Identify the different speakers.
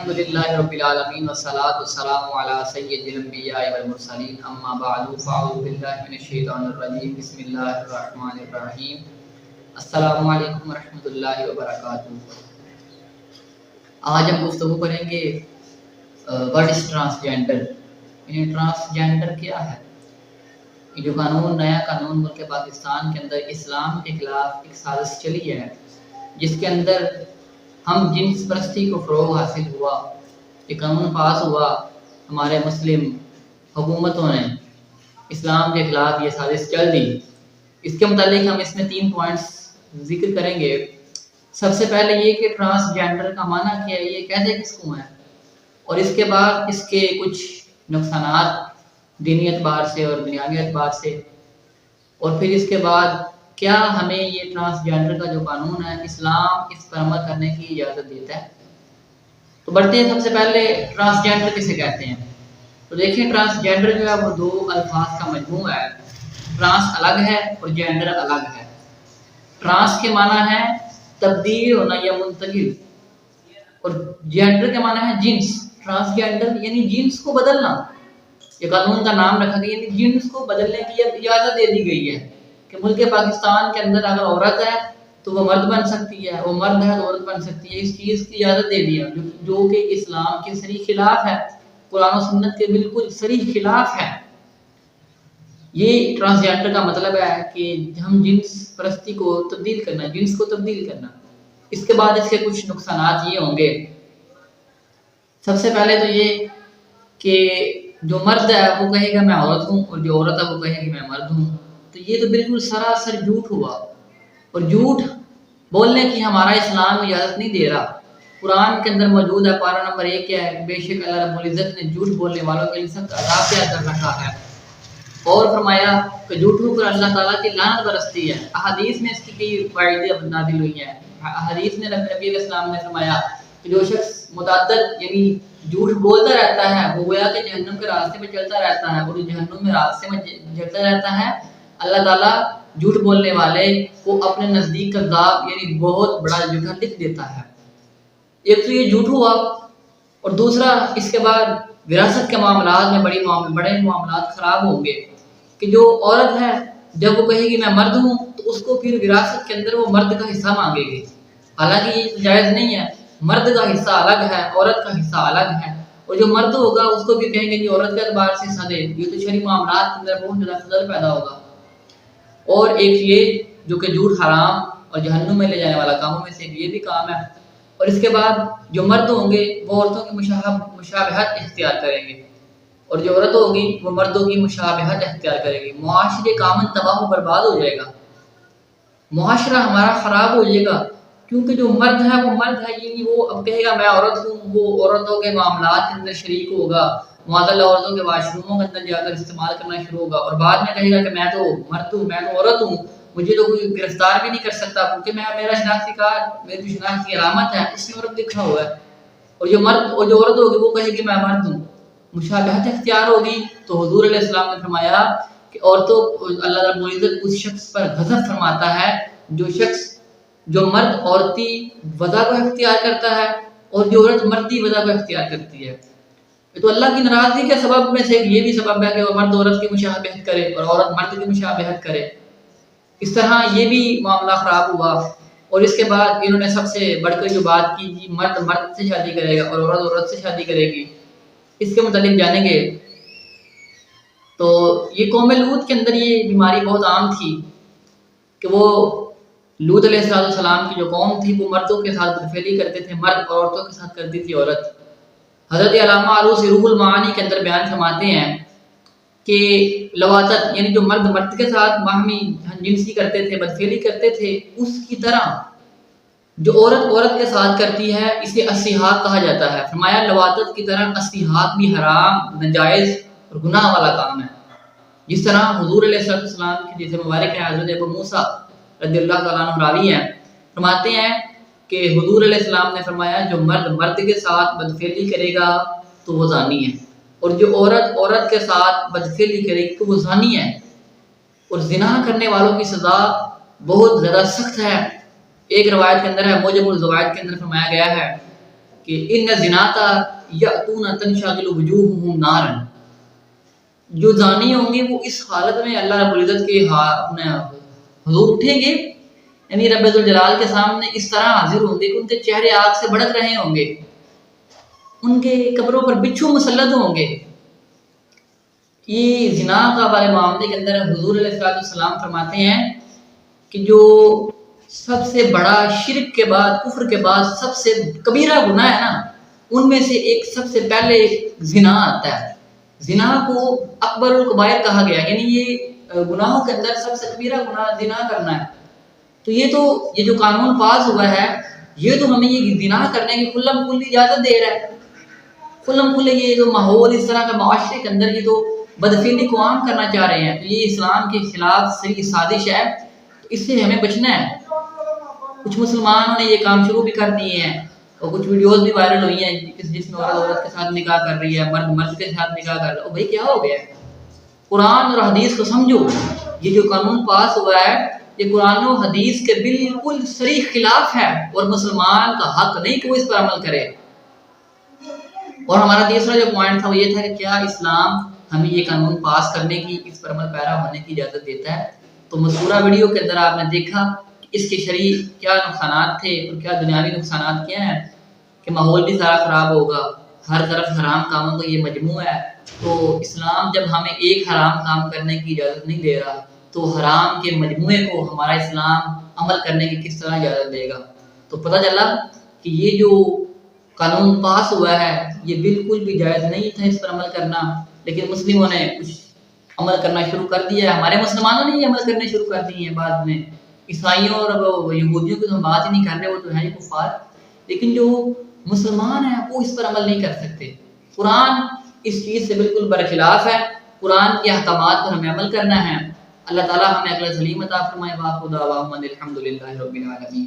Speaker 1: الحمدللہ رب العالمین والصلاة والسلام علی سید الانبیاء والمرسلین اما بعد فاعوذ باللہ من الشیطان الرجیم بسم اللہ الرحمن الرحیم السلام علیکم ورحمۃ اللہ وبرکاتہ۔ آج ہم گفتگو کریں گے واٹ از ٹرانسجینڈر، یعنی ٹرانسجینڈر کیا ہے۔ یہ جو قانون، نیا قانون ملک پاکستان کے اندر اسلام کے خلاف ایک سازش چلی ہے، جس کے اندر ہم جنس پرستی کو فروغ حاصل ہوا، یہ قانون پاس ہوا، ہمارے مسلم حکومتوں نے اسلام کے خلاف یہ سازش چل دی۔ اس کے متعلق ہم اس میں 3 پوائنٹس ذکر کریں گے۔ سب سے پہلے یہ کہ ٹرانسجینڈر کا معنی کیا ہے، یہ کہتے کس کو ہیں، اور اس کے بعد اس کے کچھ نقصانات دینی اعتبار سے اور دنیاوی اعتبار سے، اور پھر اس کے بعد کیا ہمیں یہ ٹرانسجینڈر کا جو قانون ہے اسلام اس پر عمل کرنے کی اجازت دیتا ہے۔ تو بڑھتے ہیں، سب سے پہلے ٹرانسجینڈر کسے کہتے ہیں۔ تو دیکھیں، ٹرانسجینڈر جو ہے وہ 2 الفاظ کا مجموعہ ہے۔ ٹرانس الگ ہے اور جینڈر الگ ہے۔ ٹرانس کے معنی ہے تبدیل ہونا یا منتقل، اور جینڈر کے معنی ہے جنس۔ ٹرانسجینڈر یعنی جنس کو بدلنا، یہ قانون کا نام رکھا گیا، یعنی جنس کو بدلنے کی اجازت دے دی گئی ہے کہ ملک پاکستان کے اندر اگر عورت ہے تو وہ مرد بن سکتی ہے، وہ مرد ہے تو عورت بن سکتی ہے۔ اس چیز کی اجازت دے دی ہے جو کہ اسلام کے صریح خلاف ہے، قرآن و سنت کے بالکل صریح خلاف ہے۔ یہ ٹرانسجینڈر کا مطلب ہے کہ ہم جنس پرستی کو تبدیل کرنا، جنس کو تبدیل کرنا۔ اس کے بعد اس کے کچھ نقصانات یہ ہوں گے۔ سب سے پہلے تو یہ کہ جو مرد ہے وہ کہے گا میں عورت ہوں، اور جو عورت ہے وہ کہے گی میں مرد ہوں۔ تو یہ تو بالکل سراسر جھوٹ ہوا، اور جھوٹ بولنے کی ہمارا اسلام اجازت نہیں دے رہا۔ قرآن کے اندر موجود ہے، پارہ نمبر 1 کیا ہے، بے شک اللہ رب العزت نے جھوٹ بولنے والوں کے لیے سخت عذاب تیار کر رکھا ہے، اور فرمایا کہ جھوٹوں پر اللہ تعالیٰ کی لعنت برستی ہے۔ احادیث میں اس کی کئی فوائد نازل ہوئی ہیں۔ احادیث میں نبی علیہ السلام نے فرمایا کہ جو شخص متعدد یعنی جھوٹ بولتا رہتا ہے وہ گویا کہ جہنم کے راستے میں چلتا رہتا ہے، اور جہنم میں راستے میں چلتا رہتا ہے، اللہ تعالیٰ جھوٹ بولنے والے کو اپنے نزدیک کذاب یعنی بہت بڑا جھوٹا لکھ دیتا ہے۔ ایک تو یہ جھوٹ ہوا، اور دوسرا اس کے بعد وراثت کے معاملات میں بڑے معاملات خراب ہوں گے کہ جو عورت ہے جب وہ کہے گی میں مرد ہوں تو اس کو پھر وراثت کے اندر وہ مرد کا حصہ مانگے گی، حالانکہ یہ جائز نہیں ہے۔ مرد کا حصہ الگ ہے، عورت کا حصہ الگ ہے، اور جو مرد ہوگا اس کو بھی کہیں گے کہ عورت کے اعتبار سے حصہ دے۔ یہ تو شرعی معاملات کے اندر بہت زیادہ خلل پیدا ہوگا۔ اور ایک یہ جو کہ جھوٹ حرام اور جہنم میں لے جانے والا کاموں میں سے یہ بھی کام ہے۔ اور اس کے بعد جو مرد ہوں گے وہ عورتوں کی مشابہت اختیار کریں گے، اور جو عورت ہوگی وہ مردوں کی مشابہت اختیار کرے گی۔ معاشرے کا امن تباہ و برباد ہو جائے گا، معاشرہ ہمارا خراب ہو جائے گا، کیونکہ جو مرد ہے وہ مرد ہے، یعنی وہ اب کہے گا میں عورت ہوں، وہ عورتوں کے معاملات کے اندر شریک ہوگا، معذاللہ عورتوں کے واش روموں کے اندر جا کر استعمال کرنا شروع ہوگا، اور بعد میں کہے گا کہ میں تو مرد ہوں، میں تو عورت ہوں، مجھے تو کوئی گرفتار بھی نہیں کر سکتا کیونکہ میرا شناختی کارڈ، میری شناختی علامت ہے، اس میں عورت لکھا ہوا ہے۔ اور جو عورت ہوگی وہ کہے گی میں مرد ہوں، مشابہت اختیار ہوگی۔ تو حضور علیہ السلام نے فرمایا کہ عورتوں اللہ رب العزت اس شخص پر غضب فرماتا ہے جو مرد عورتی وضع کو اختیار کرتا ہے، اور جو عورت مردی وضع کو اختیار کرتی ہے۔ تو اللہ کی ناراضگی کے سبب میں سے یہ بھی سبب ہے کہ وہ مرد عورت کی مشابہت کرے اور عورت مرد کی مشابہت کرے۔ اس طرح یہ بھی معاملہ خراب ہوا، اور اس کے بعد انہوں نے سب سے بڑھ کر جو بات کی جی مرد مرد سے شادی کرے گا اور عورت عورت سے شادی کرے گی، اس کے متعلق جانیں گے۔ تو یہ قوم لوط کے اندر یہ بیماری بہت عام تھی کہ وہ لوط علیہ السلام کی جو قوم تھی وہ مردوں کے ساتھ بدفعلی کرتے تھے، مرد اور عورتوں کے ساتھ کرتی تھی عورت۔ حضرت علامہ آلوسی روح المعانی کے اندر بیان فرماتے ہیں کہ لواطت یعنی جو مرد مرد کے ساتھ باہمی جنسی کرتے تھے، بدفعلی کرتے تھے، اس کی طرح جو عورت عورت کے ساتھ کرتی ہے اسے اسیحات کہا جاتا ہے۔ فرمایا لواطت کی طرح اسیحات بھی حرام، ناجائز اور گناہ والا کام ہے۔ جس طرح حضور علیہ السلام کی جیسے مبارک ہے، حضرت ابو موسیٰ رضی اللہ تعالیٰ عنہ راوی ہیں، فرماتے ہیں کہ حضور علیہ السلام نے فرمایا جو مرد مرد کے ساتھ بدفعلی کرے گا تو وہ زانی ہے، اور جو عورت عورت کے ساتھ بدفعلی کرے گی تو وہ زانی ہے، اور زنا کرنے والوں کی سزا بہت زیادہ سخت ہے۔ ایک روایت کے اندر ہے، موجب الزوائد کے اندر فرمایا گیا ہے کہ ان زناتا یاتون تنشغل وجوہہم نارا، جو زانی ہوں گے وہ اس حالت میں اللہ رب العزت کے اپنے حضور اٹھیں گے، یعنی رب الجلال کے سامنے اس طرح حاضر ہوں گے کہ ان کے چہرے آگ سے بھڑک رہے ہوں گے، ان کے قبروں پر بچھو مسلط ہوں گے۔ یہ زنا کا والے معاملے کے اندر حضور علیہ السلام فرماتے ہیں کہ جو سب سے بڑا شرک کے بعد، کفر کے بعد سب سے کبیرہ گناہ ہے نا، ان میں سے ایک سب سے پہلے زنا آتا ہے۔ زنا کو اکبر الکبائر کہا گیا، یعنی یہ گناہوں کے اندر سب سے کبیرہ گناہ زنا کرنا ہے۔ تو یہ جو قانون پاس ہوا ہے، یہ تو ہمیں یہ زنا کرنے کی کھلم کھلی اجازت دے رہا ہے۔ کھلم کھلے یہ جو ماحول اس طرح کا معاشرے کے اندر یہ تو بدفعلی کو عام کرنا چاہ رہے ہیں، تو یہ اسلام کے خلاف صحیح سازش ہے، تو اس سے ہمیں بچنا ہے۔ کچھ مسلمانوں نے یہ کام شروع بھی کر دیے ہیں، اور کچھ ویڈیوز بھی وائرل ہوئی ہیں جس میں عورت کے ساتھ نکاح کر رہی ہے، مرد کے ساتھ نکاح کر رہا ہے۔ بھائی کیا ہو گیا ہے؟ قرآن اور حدیث کو سمجھو۔ یہ جو قانون پاس ہوا ہے یہ قرآن و حدیث کے بالکل صریح خلاف ہے، اور مسلمان کا حق نہیں کہ وہ اس پر عمل کرے۔ اور ہمارا تیسرا جو پوائنٹ تھا وہ یہ تھا کہ کیا اسلام ہمیں یہ قانون پاس کرنے کی، اس پر عمل پیرا ہونے کی اجازت دیتا ہے؟ تو مذکورہ ویڈیو کے اندر آپ نے دیکھا کہ اس کے شرعی کیا نقصانات تھے اور کیا دنیاوی نقصانات کیا ہیں، کہ ماحول بھی سارا خراب ہوگا، ہر طرف حرام کاموں کا یہ مجموعہ ہے۔ تو اسلام جب ہمیں ایک حرام کام کرنے کی اجازت نہیں دے رہا تو حرام کے مجموعے کو ہمارا اسلام عمل کرنے کی کس طرح اجازت دے گا؟ تو پتہ چلا کہ یہ جو قانون پاس ہوا ہے یہ بالکل بھی جائز نہیں تھا اس پر عمل کرنا، لیکن مسلموں نے کچھ عمل کرنا شروع کر دیا ہے۔ ہمارے مسلمانوں نے یہ عمل کرنے شروع کر دیے ہیں بعد میں۔ عیسائیوں اور یہودیوں کی تو ہم بات ہی نہیں کر رہے، وہ تو ہیں کفار، لیکن جو مسلمان ہیں وہ اس پر عمل نہیں کر سکتے۔ قرآن اس چیز سے بالکل برخلاف ہے، قرآن کے احکامات پر ہمیں عمل کرنا ہے۔ اللہ تعالیٰ ہمیں عقل سلیم عطا فرمائے۔ وآخر دعوانا الحمد للہ رب العالمین۔